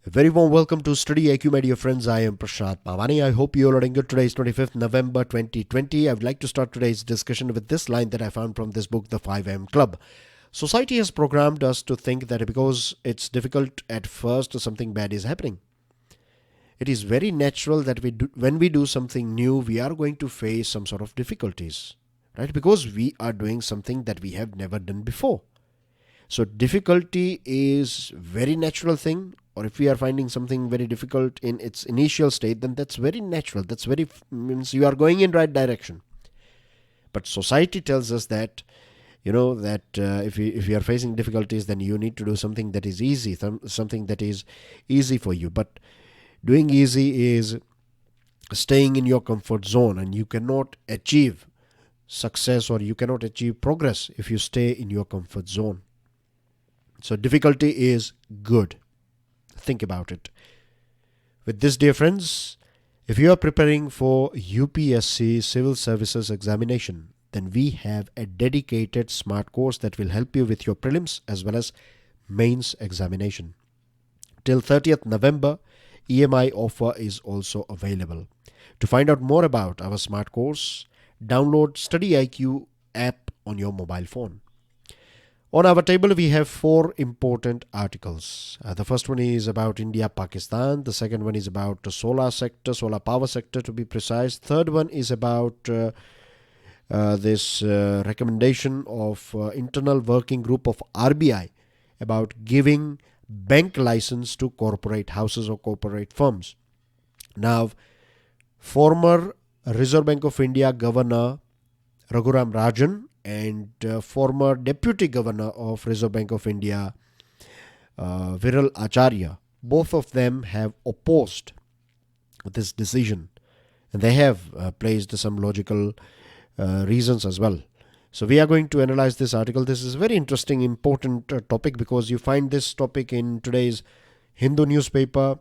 A very warm welcome to StudyIQ, my dear friends. I am Prashant Pavani. I hope you all are doing good. Today is 25th November 2020. I would like to start today's discussion with this line that I found from this book, The 5am Club. Society has programmed us to think that because it's difficult at first, something bad is happening. It is very natural that when we do something new, we are going to face some sort of difficulties, right? Because we are doing something that we have never done before. So difficulty is very natural thing, or if we are finding something very difficult in its initial state, then that's very natural. That's very means you are going in right direction. But society tells us that if you are facing difficulties, then you need to do something that is easy, something that is easy for you. But doing easy is staying in your comfort zone, and you cannot achieve success or you cannot achieve progress if you stay in your comfort zone. So difficulty is good. Think about it. With this, dear friends, if you are preparing for UPSC Civil Services Examination, then we have a dedicated smart course that will help you with your prelims as well as mains examination. Till 30th November, EMI offer is also available. To find out more about our smart course, download StudyIQ app on your mobile phone. On our table, we have four important articles. The first one is about India-Pakistan. The second one is about the solar power sector to be precise. Third one is about this recommendation of internal working group of RBI about giving bank license to corporate houses or corporate firms. Now, former Reserve Bank of India Governor Raghuram Rajan and former Deputy Governor of Reserve Bank of India, Viral Acharya, both of them have opposed this decision. And they have placed some logical reasons as well. So we are going to analyze this article. This is a very interesting, important topic because you find this topic in today's Hindu newspaper.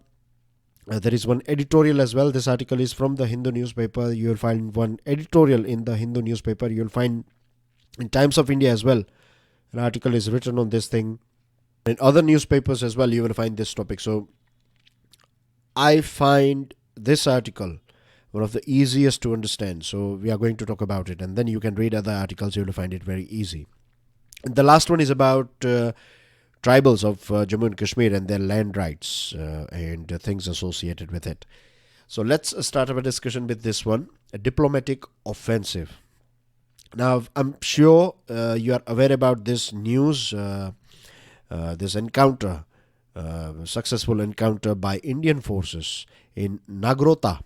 There is one editorial as well. This article is from the Hindu newspaper. You will find one editorial in the Hindu newspaper. You will find in Times of India as well, an article is written on this thing. In other newspapers as well, you will find this topic. So I find this article one of the easiest to understand. So we are going to talk about it, and then you can read other articles. You will find it very easy. And the last one is about tribals of Jammu and Kashmir and their land rights and things associated with it. So let's start our discussion with this one, a diplomatic offensive. Now, I'm sure you are aware about this news, this encounter, successful encounter by Indian forces in Nagrota.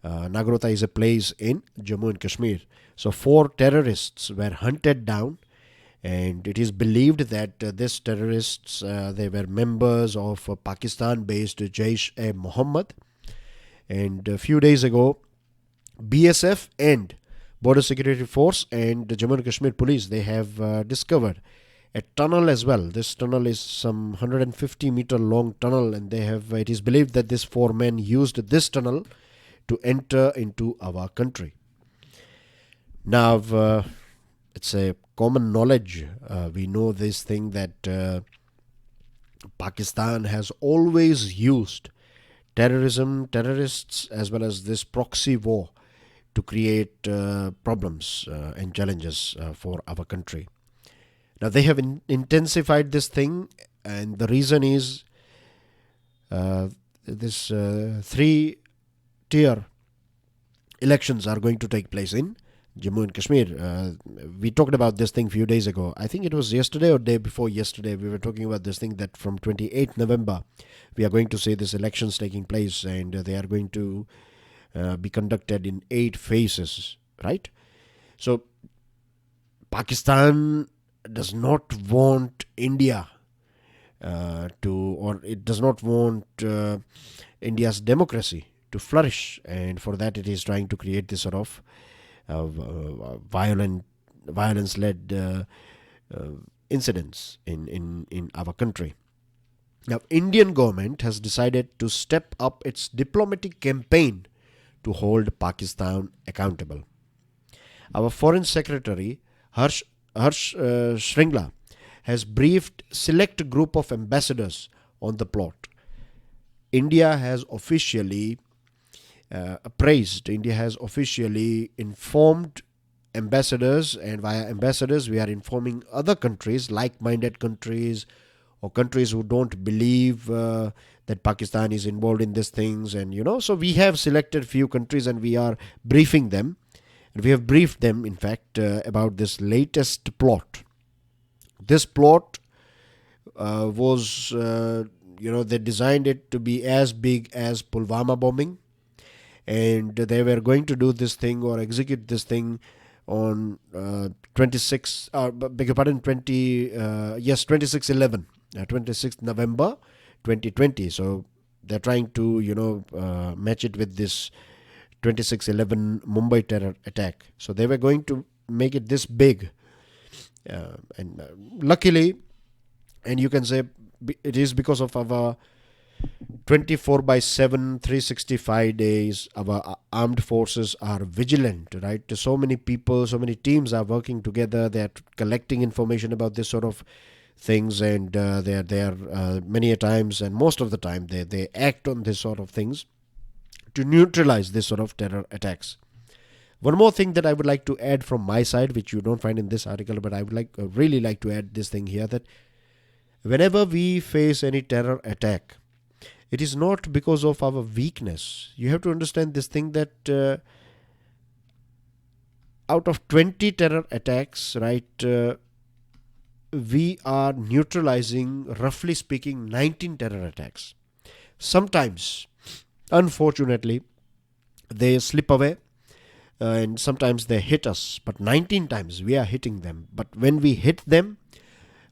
Nagrota is a place in Jammu and Kashmir. So 4 terrorists were hunted down, and it is believed that these terrorists, they were members of Pakistan-based Jaish-e-Mohammed. And a few days ago, BSF and Border Security Force and the Jammu and Kashmir Police, they have discovered a tunnel as well. This tunnel is some 150-meter long tunnel, and it is believed that these 4 men used this tunnel to enter into our country. Now, it's a common knowledge. We know this thing that Pakistan has always used terrorists, as well as this proxy war to create problems and challenges for our country. Now, they have intensified this thing, and the reason is this 3-tier elections are going to take place in Jammu and Kashmir. We talked about this thing a few days ago. I think it was yesterday or day before yesterday. We were talking about this thing that from 28th November, we are going to see these elections taking place, and they are going to be conducted in 8 phases, right? So Pakistan does not want India or it does not want India's democracy to flourish, and for that it is trying to create this sort of violence-led incidents in our country. Now, Indian government has decided to step up its diplomatic campaign to hold Pakistan accountable. Our Foreign Secretary Harsh Shringla has briefed select group of ambassadors on the plot. India has officially India has officially informed ambassadors, and via ambassadors we are informing other countries, like-minded countries, or countries who don't believe that Pakistan is involved in these things. And so we have selected few countries and we are briefing them, and we have briefed them, in fact, about this latest plot. This plot was they designed it to be as big as Pulwama bombing, and they were going to do this thing or execute this thing on 26 beg your pardon 26/11 26th November 2020. So they're trying to match it with this 26/11 Mumbai terror attack. So they were going to make it this big, and luckily, and you can say it is because of our 24/7 365 days our armed forces are vigilant, right? So many people, so many teams are working together. They are collecting information about this sort of things, and they are many a times, and most of the time they act on this sort of things to neutralize this sort of terror attacks. One more thing that I would like to add from my side, which you don't find in this article, but I would really like to add this thing here, that whenever we face any terror attack, it is not because of our weakness. You have to understand this thing, that out of 20 terror attacks, right, we are neutralizing, roughly speaking, 19 terror attacks. Sometimes, unfortunately, they slip away, and sometimes they hit us, but 19 times we are hitting them. But when we hit them,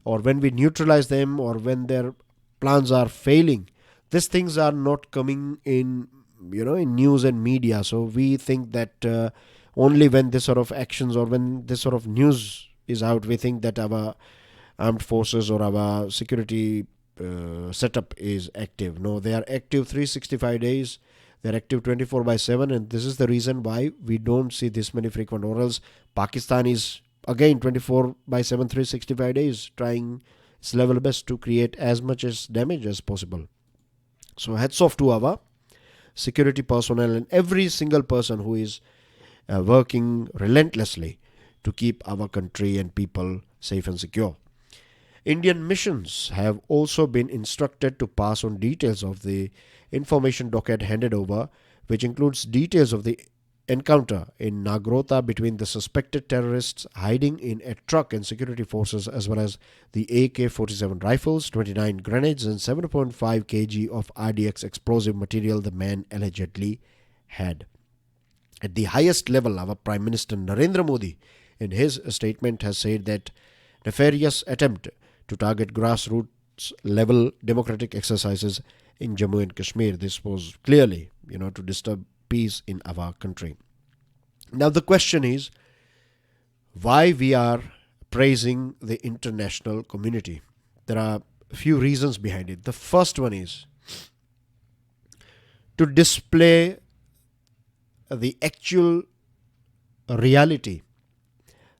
or when we neutralize them, or when their plans are failing, these things are not coming in news and media. So we think that only when this sort of actions, or when this sort of news is out, we think that our armed forces or our security setup is active. No, they are active 365 days. They're active 24/7, and this is the reason why we don't see this many frequent orals. Pakistan is again 24/7 365 days trying its level best to create as much as damage as possible. So hats off to our security personnel and every single person who is working relentlessly to keep our country and people safe and secure. Indian missions have also been instructed to pass on details of the information docket handed over, which includes details of the encounter in Nagrota between the suspected terrorists hiding in a truck and security forces, as well as the AK-47 rifles, 29 grenades and 7.5 kg of RDX explosive material the man allegedly had. At the highest level, our Prime Minister Narendra Modi, in his statement, has said that nefarious attempt to target grassroots level democratic exercises in Jammu and Kashmir. This was clearly, to disturb peace in our country. Now the question is, why we are praising the international community? There are a few reasons behind it. The first one is to display the actual reality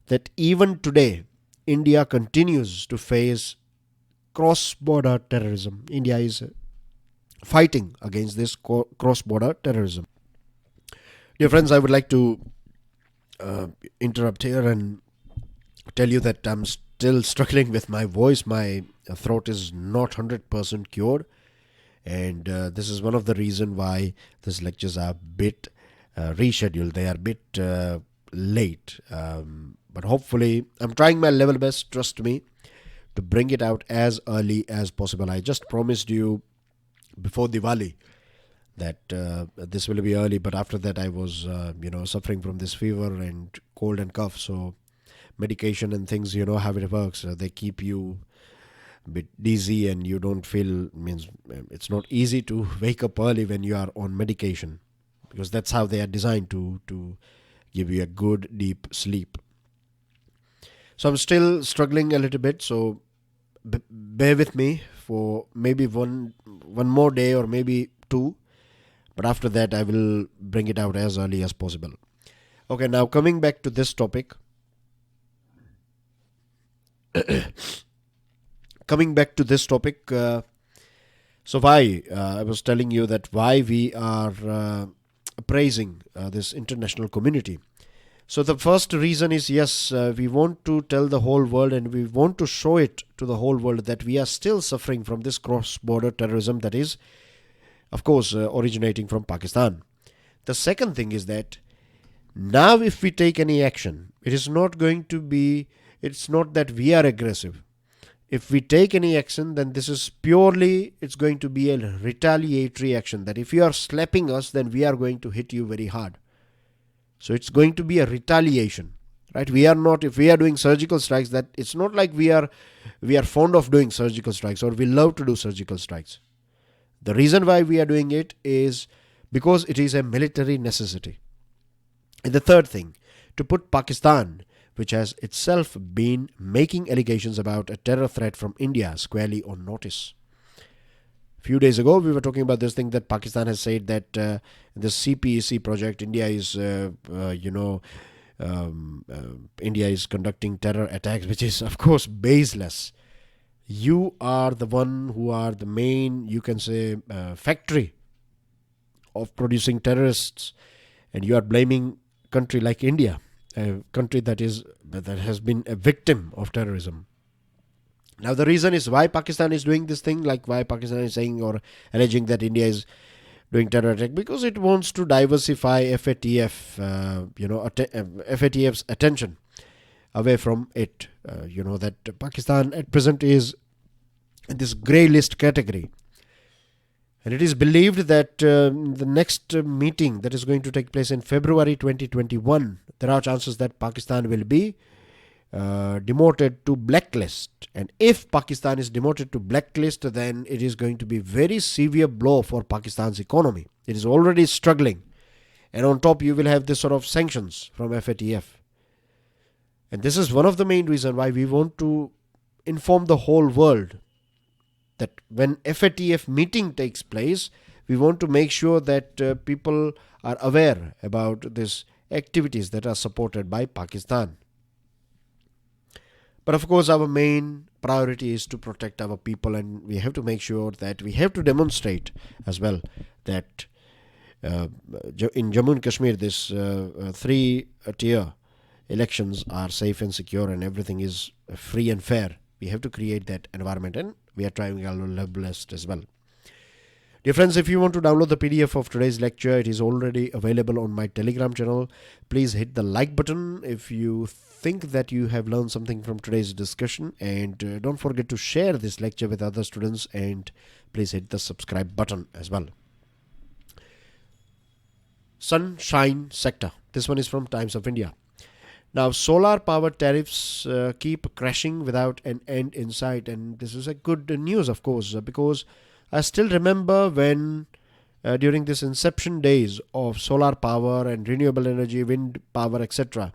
that even today India continues to face cross-border terrorism. India is fighting against this cross-border terrorism. Dear friends, I would like to interrupt here and tell you that I'm still struggling with my voice. My throat is not 100% cured, and this is one of the reasons why these lectures are a bit rescheduled. They are a bit late, but hopefully I'm trying my level best, trust me, to bring it out as early as possible. I just promised you before Diwali that this will be early, but after that I was suffering from this fever and cold and cough, so medication and things, how it works. They keep you a bit dizzy and you don't feel, means it's not easy to wake up early when you are on medication, because that's how they are designed to give you a good deep sleep. So I'm still struggling a little bit, so bear with me for maybe one more day or maybe two, but after that I will bring it out as early as possible. Okay, now coming back to this topic. So why? I was telling you that why we are praising this international community. So the first reason is, yes, we want to tell the whole world and we want to show it to the whole world that we are still suffering from this cross-border terrorism that is, of course, originating from Pakistan. The second thing is that now if we take any action, it's not that we are aggressive. If we take any action, then this is purely, it's going to be a retaliatory action. That if you are slapping us, then we are going to hit you very hard. So it's going to be a retaliation, right? If we are doing surgical strikes, that it's not like we are fond of doing surgical strikes or we love to do surgical strikes. The reason why we are doing it is because it is a military necessity. And the third thing, to put Pakistan, which has itself been making allegations about a terror threat from India, squarely on notice. A few days ago, we were talking about this thing that Pakistan has said that the CPEC project, India is conducting terror attacks, which is, of course, baseless. You are the one who are the main, you can say, factory of producing terrorists, and you are blaming a country like India, a country that has been a victim of terrorism. Now the reason is why Pakistan is doing this thing, like why Pakistan is saying or alleging that India is doing terror attack, because it wants to diversify FATF's attention away from it. That Pakistan at present is in this grey list category. And it is believed that the next meeting that is going to take place in February 2021, there are chances that Pakistan will be demoted to blacklist. And if Pakistan is demoted to blacklist, then it is going to be very severe blow for Pakistan's economy. It is already struggling. And on top, you will have this sort of sanctions from FATF. And this is one of the main reasons why we want to inform the whole world that when FATF meeting takes place, we want to make sure that people are aware about these activities that are supported by Pakistan. But of course, our main priority is to protect our people, and we have to make sure that we have to demonstrate as well that in Jammu and Kashmir, this 3-tier elections are safe and secure and everything is free and fair. We have to create that environment, and we are trying our level best as well. Dear friends, if you want to download the PDF of today's lecture, it is already available on my Telegram channel. Please hit the like button if you think that you have learned something from today's discussion, and don't forget to share this lecture with other students, and please hit the subscribe button as well. Sunshine sector. This one is from Times of India. Now, solar power tariffs keep crashing without an end in sight, and this is a good news, of course, because I still remember when during this inception days of solar power and renewable energy, wind power, etc.,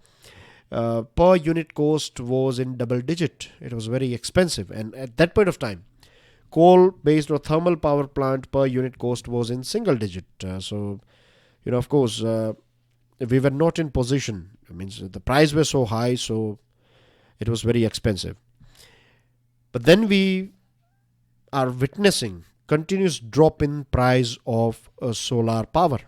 per unit cost was in double digit. It was very expensive, and at that point of time, coal-based or thermal power plant per unit cost was in single digit. Of course, we were not in position. It means the price was so high, so it was very expensive. But then we are witnessing continuous drop in price of solar power.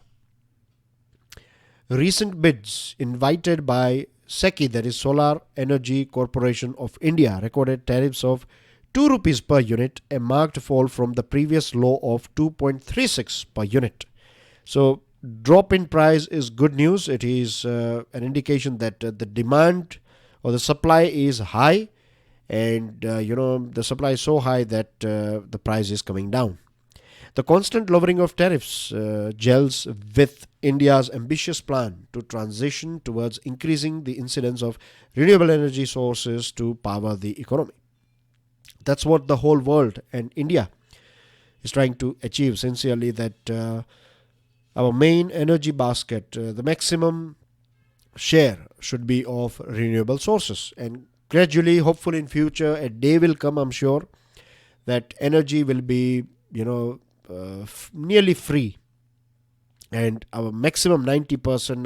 Recent bids invited by SECI, that is Solar Energy Corporation of India, recorded tariffs of 2 rupees per unit, a marked fall from the previous low of 2.36 per unit. So drop in price is good news. It is an indication that the demand or the supply is high, and the supply is so high that the price is coming down. The constant lowering of tariffs gels with India's ambitious plan to transition towards increasing the incidence of renewable energy sources to power the economy. That's what the whole world and India is trying to achieve sincerely, that our main energy basket, the maximum share should be of renewable sources. And gradually, hopefully in future, a day will come, I'm sure, that energy will be, nearly free. And our maximum 90%,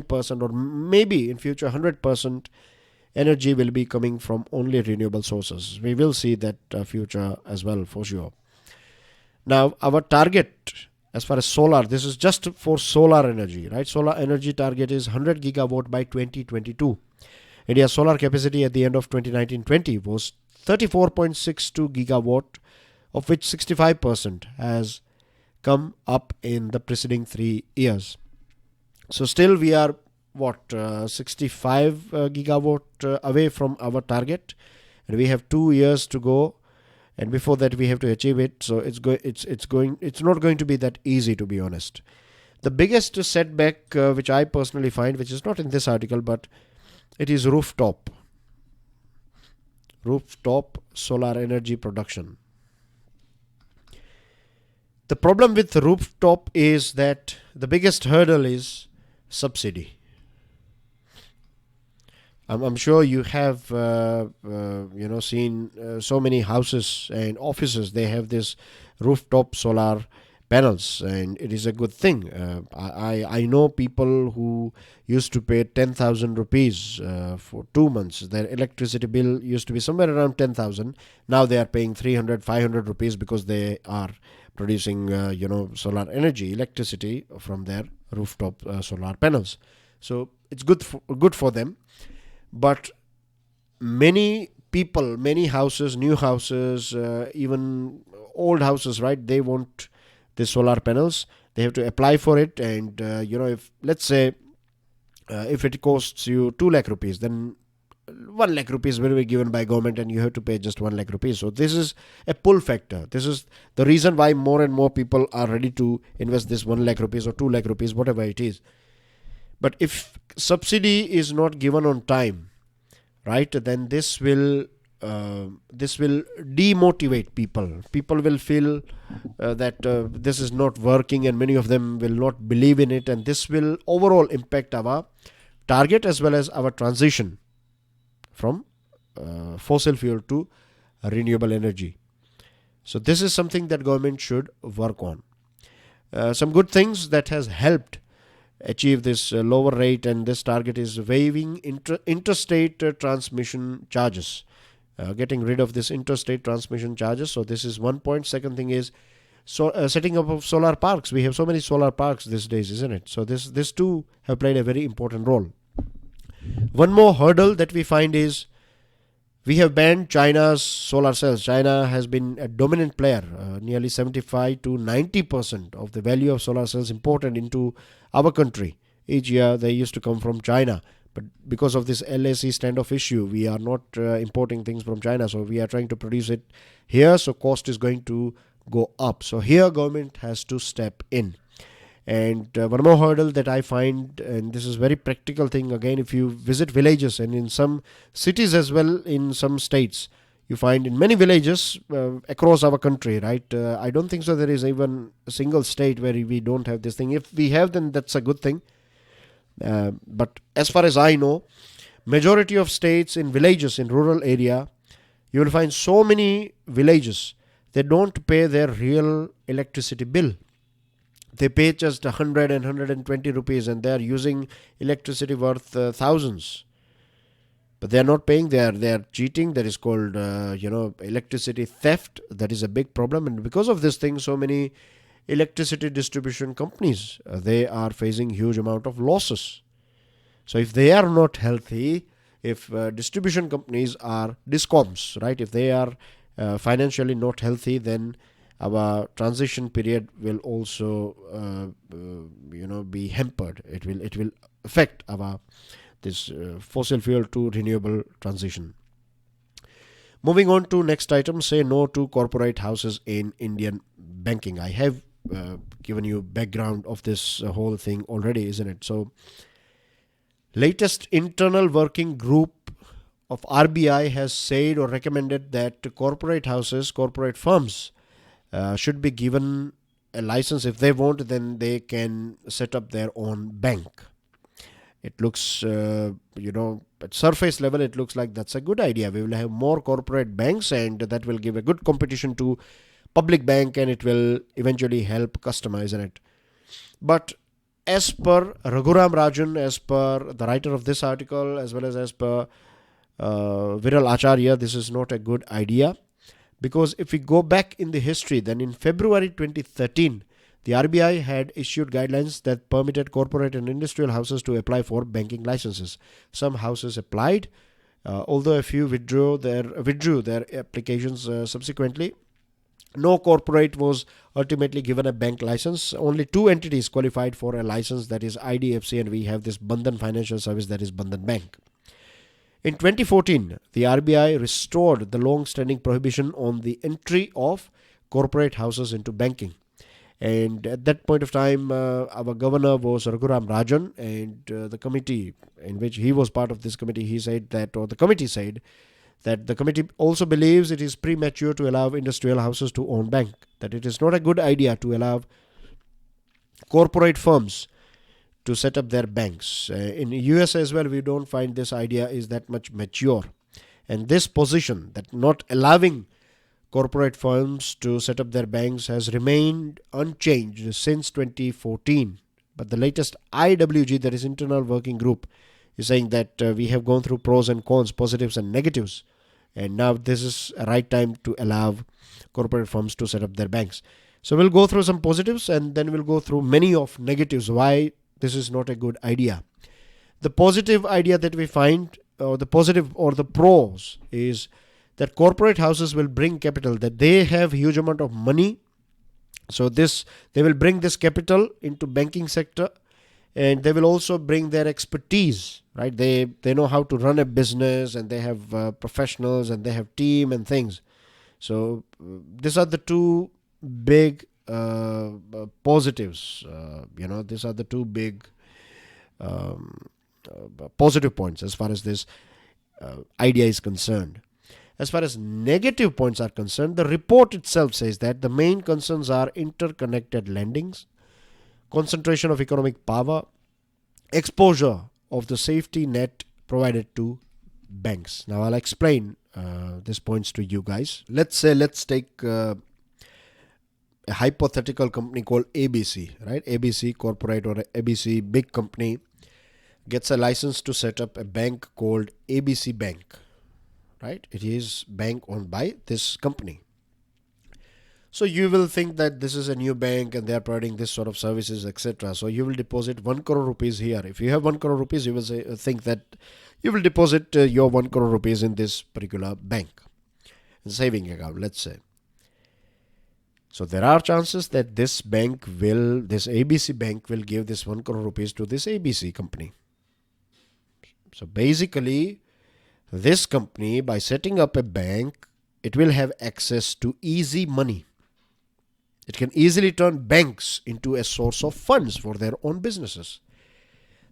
99%, or maybe in future 100% energy will be coming from only renewable sources. We will see that future as well, for sure. Now, our target as far as solar, this is just for solar energy, right? Solar energy target is 100 gigawatt by 2022. India's solar capacity at the end of 2019-20 was 34.62 gigawatt, of which 65% has come up in the preceding 3 years. So still we are 65 gigawatt away from our target, and we have 2 years to go, and before that we have to achieve it. So it's not going to be that easy, to be honest. The biggest setback which I personally find, which is not in this article, but it is rooftop solar energy production. The problem with rooftop is that the biggest hurdle is subsidy. I'm sure you have seen so many houses and offices. They have this rooftop solar panels, and it is a good thing. I know people who used to pay 10,000 rupees for 2 months. Their electricity bill used to be somewhere around 10,000. Now they are paying 300, 500 rupees because they are producing solar energy, electricity from their rooftop solar panels. So it's good for them. But many people, many houses, new houses, even old houses, right? They want the solar panels. They have to apply for it, and if let's say if it costs you 2 lakh rupees, then 1 lakh rupees will be given by government, and you have to pay just 1 lakh rupees. So this is a pull factor. This is the reason why more and more people are ready to invest this 1 lakh rupees or 2 lakh rupees, whatever it is. But if subsidy is not given on time, right, then this will demotivate people. People will feel that this is not working, and many of them will not believe in it, and this will overall impact our target as well as our transition from fossil fuel to renewable energy. So this is something that government should work on. Some good things that has helped achieve this lower rate and this target is waiving interstate transmission charges, getting rid of this interstate transmission charges. So this is one point. Second thing is setting up of solar parks. We have so many solar parks these days, isn't it? So this too have played a very important role. One more hurdle that we find is we have banned China's solar cells. China has been a dominant player. Nearly 75 to 90% of the value of solar cells imported into our country each year, they used to come from China. But because of this LAC standoff issue, we are not importing things from China. So we are trying to produce it here. So cost is going to go up. So here government has to step in. And one more hurdle that I find, and this is very practical thing, again, if you visit villages and in some cities as well, in some states, you find in many villages across our country, right? I don't think so there is even a single state where we don't have this thing. If we have, then that's a good thing. But as far as I know, majority of states in villages, in rural area, you will find so many villages, they don't pay their real electricity bill. They pay just 100 and 120 rupees, and they are using electricity worth thousands. But they are not paying. They are cheating. That is called electricity theft. That is a big problem, and because of this thing, so many electricity distribution companies they are facing huge amount of losses. So if they are not healthy, if distribution companies are discoms, right? If they are financially not healthy, then our transition period will also be hampered. It will affect our this fossil fuel to renewable transition. Moving on to next item, say no to corporate houses in Indian banking. I have given you background of this whole thing already, isn't it? So latest internal working group of RBI has said or recommended that corporate houses, corporate firms should be given a license. If they want, then they can set up their own bank. It looks, at surface level, it looks like that's a good idea. We will have more corporate banks, and that will give a good competition to public bank, and it will eventually help customer, isn't it? But as per Raghuram Rajan, as per the writer of this article, as well as per Viral Acharya, this is not a good idea, Because if we go back in the history, then in February 2013, the RBI had issued guidelines that permitted corporate and industrial houses to apply for banking licenses. Some houses applied, although a few withdrew their applications subsequently. No corporate was ultimately given a bank license. Only 2 entities qualified for a license, that is IDFC, and we have this Bandhan Financial Service, that is Bandhan Bank. In 2014, the RBI restored the long-standing prohibition on the entry of corporate houses into banking. And at that point of time, our governor was Raghuram Rajan, and the committee in which he was part of this committee, he said that, or the committee said, that the committee also believes it is premature to allow industrial houses to own bank, that it is not a good idea to allow corporate firms to set up their banks. In the US as well, we don't find this idea is that much mature. And this position, that not allowing corporate firms to set up their banks, has remained unchanged since 2014. But the latest IWG, that is Internal Working Group, is saying that we have gone through pros and cons, positives and negatives, and now this is a right time to allow corporate firms to set up their banks. So we'll go through some positives and then we'll go through many of negatives, why this is not a good idea. The positive idea that we find, or the positive or the pros, is that corporate houses will bring capital, that they have huge amount of money. So they will bring this capital into banking sector, and they will also bring their expertise, right? They know how to run a business, and they have professionals, and they have team and things. So these are the two big positives. These are the two big positive points as far as this idea is concerned. As far as negative points are concerned, the report itself says that the main concerns are interconnected lendings, concentration of economic power, exposure of the safety net provided to banks. Now I'll explain these points to you guys. Let's take a hypothetical company called ABC, right? ABC Corporate or ABC big company gets a license to set up a bank called ABC Bank, right? It is bank owned by this company. So you will think that this is a new bank and they are providing this sort of services, etc. So you will deposit 1 crore rupees here. If you have 1 crore rupees, you will think that you will deposit your 1 crore rupees in this particular bank, saving account, let's say. So there are chances that this ABC bank will give this 1 crore rupees to this ABC company. So basically, this company, by setting up a bank, it will have access to easy money. It can easily turn banks into a source of funds for their own businesses.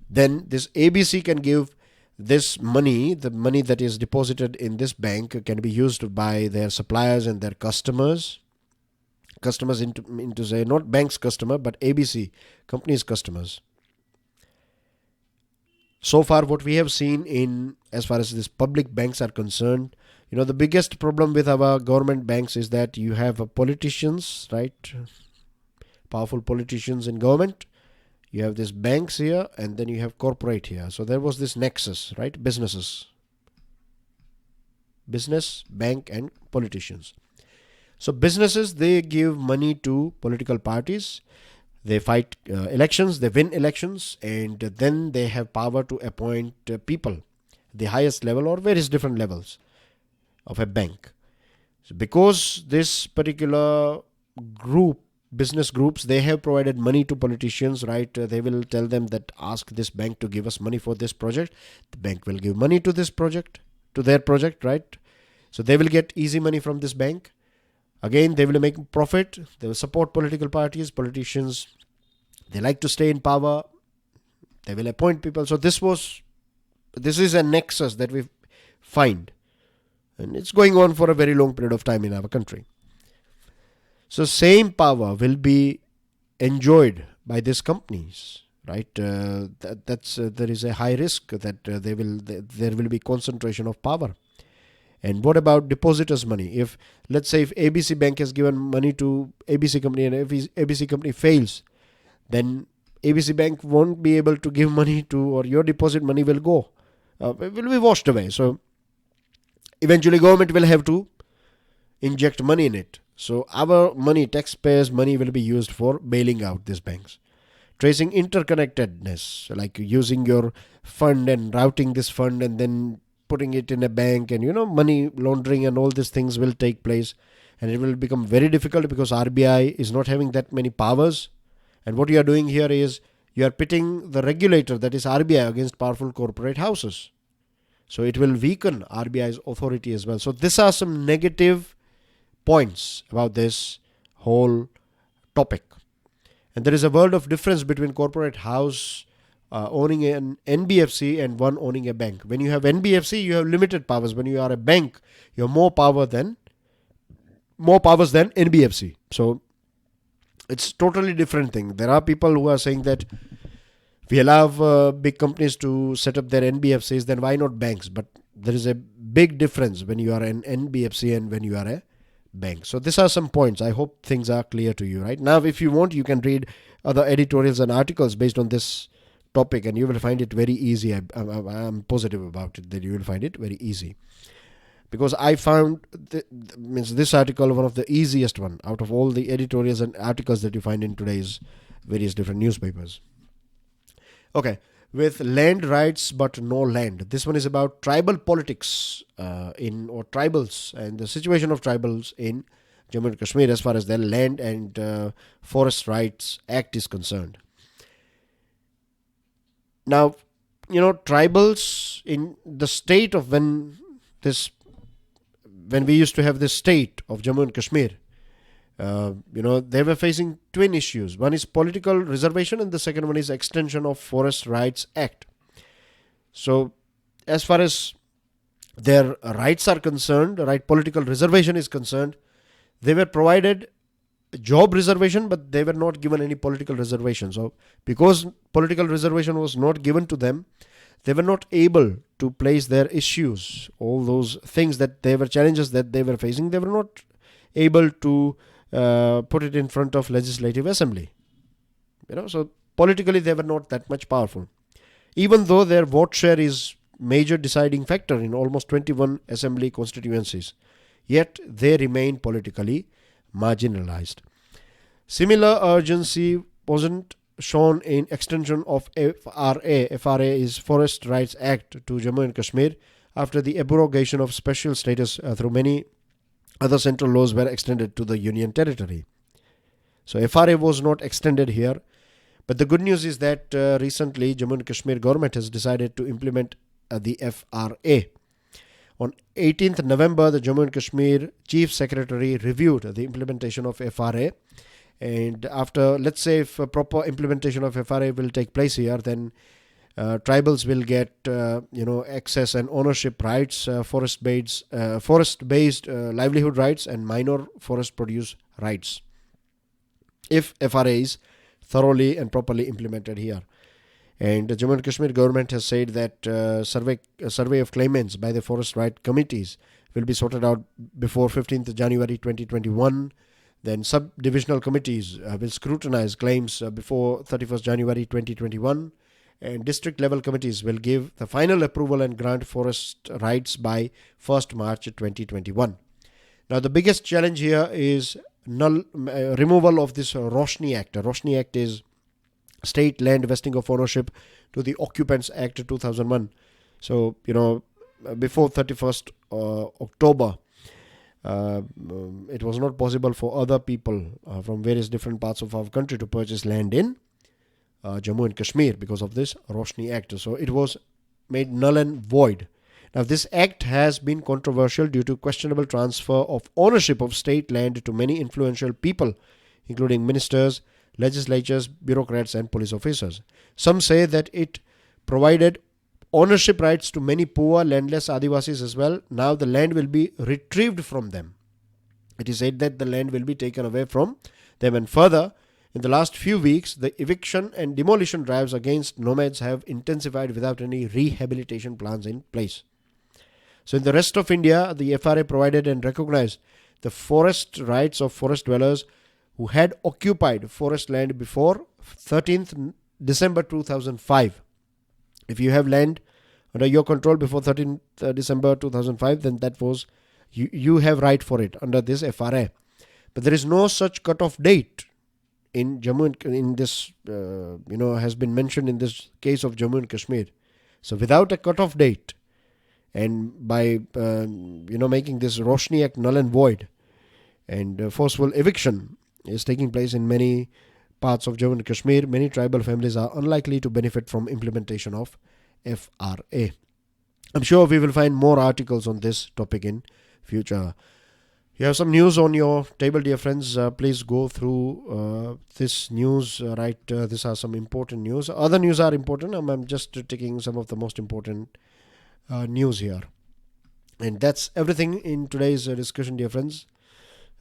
Then this ABC can give this money, the money that is deposited in this bank can be used by their suppliers and their customers. Customers into say, not bank's customer, but ABC company's customers. So far, what we have seen in, as far as these public banks are concerned, the biggest problem with our government banks is that you have politicians, right? Powerful politicians in government. You have these banks here, and then you have corporate here. So there was this nexus, right? Businesses. Business, bank, and politicians. So businesses, they give money to political parties. They fight elections, they win elections, and then they have power to appoint people, the highest level or various different levels of a bank. So because this particular group, business groups, they have provided money to politicians, right? They will tell them that ask this bank to give us money for this project. The bank will give money to this project, to their project, right? So they will get easy money from this bank. Again, they will make profit. They will support political parties. Politicians, they like to stay in power. They will appoint people. So this is a nexus that we find. And it's going on for a very long period of time in our country. So same power will be enjoyed by these companies, right? There is a high risk that there will be concentration of power. And what about depositors' money? If, let's say, if ABC Bank has given money to ABC company and if ABC company fails, then ABC Bank won't be able to give money to, or your deposit money will go, will be washed away. So eventually government will have to inject money in it. So our money, taxpayers' money, will be used for bailing out these banks. Tracing interconnectedness, like using your fund and routing this fund and then putting it in a bank, and money laundering and all these things will take place, and it will become very difficult because RBI is not having that many powers. And what you are doing here is you are pitting the regulator, that is RBI, against powerful corporate houses. So it will weaken RBI's authority as well. So these are some negative points about this whole topic. And there is a world of difference between corporate house owning an NBFC and one owning a bank. When you have NBFC, you have limited powers. When you are a bank, you have more powers than NBFC. So it's totally different thing. There are people who are saying that we allow big companies to set up their NBFCs, then why not banks? But there is a big difference when you are an NBFC and when you are a bank. So these are some points. I hope things are clear to you right now. If you want, you can read other editorials and articles based on this topic, and you will find it very easy. I'm positive about it, that you will find it very easy, because I found this article one of the easiest one out of all the editorials and articles that you find in today's various different newspapers. Okay, with land rights but no land. This one is about tribal politics or tribals and the situation of tribals in Jammu and Kashmir as far as their land and Forest Rights Act is concerned. Now, tribals in the state of when we used to have this state of Jammu and Kashmir, they were facing twin issues. One is political reservation and the second one is extension of Forest Rights Act. So as far as their rights are concerned, right, political reservation is concerned, they were provided job reservation, but they were not given any political reservation. So because political reservation was not given to them, they were not able to place their issues, all those things that they were challenges that they were facing, they were not able to put it in front of Legislative Assembly. So politically they were not that much powerful. Even though their vote share is major deciding factor in almost 21 assembly constituencies, yet they remain politically marginalized. Similar urgency wasn't shown in extension of FRA. FRA is Forest Rights Act to Jammu and Kashmir after the abrogation of special status through many other central laws were extended to the Union Territory. So FRA was not extended here. But the good news is that recently Jammu and Kashmir government has decided to implement the FRA. On 18th November, the Jammu and Kashmir Chief Secretary reviewed the implementation of FRA. And after, let's say, if a proper implementation of FRA will take place here, then tribals will get, access and ownership rights, forest-based livelihood rights, and minor forest produce rights, if FRA is thoroughly and properly implemented here. And the Jammu and Kashmir government has said that survey of claimants by the forest right committees will be sorted out before 15th January 2021. Then sub-divisional committees will scrutinize claims before 31st January 2021. And district level committees will give the final approval and grant forest rights by 1st March 2021. Now the biggest challenge here is removal of this Roshni Act. Roshni Act is State Land Vesting of Ownership to the Occupants Act 2001. So, before 31st October, it was not possible for other people from various different parts of our country to purchase land in Jammu and Kashmir because of this Roshni Act. So it was made null and void. Now this act has been controversial due to questionable transfer of ownership of state land to many influential people, including ministers, legislatures, bureaucrats and police officers. Some say that it provided ownership rights to many poor, landless Adivasis as well. Now the land will be retrieved from them. It is said that the land will be taken away from them. And further, in the last few weeks, the eviction and demolition drives against nomads have intensified without any rehabilitation plans in place. So in the rest of India, the FRA provided and recognized the forest rights of forest dwellers who had occupied forest land before 13th December 2005. If you have land under your control before 13th December 2005, then that was You have right for it under this FRA. But there is no such cut-off date in Jammu and in this, has been mentioned in this case of Jammu and Kashmir. So without a cut-off date, and by making this Roshni Act null and void, and forceful eviction is taking place in many parts of Jammu and Kashmir, many tribal families are unlikely to benefit from implementation of FRA. I'm sure we will find more articles on this topic in future. You have some news on your table, dear friends. Please go through this news. These are some important news. Other news are important. I'm just taking some of the most important news here. And that's everything in today's discussion, dear friends.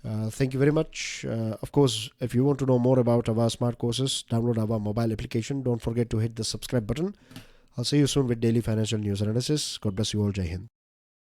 Thank you very much. Of course, if you want to know more about our smart courses, download our mobile application. Don't forget to hit the subscribe button. I'll see you soon with daily financial news analysis. God bless you all. Jai Hind.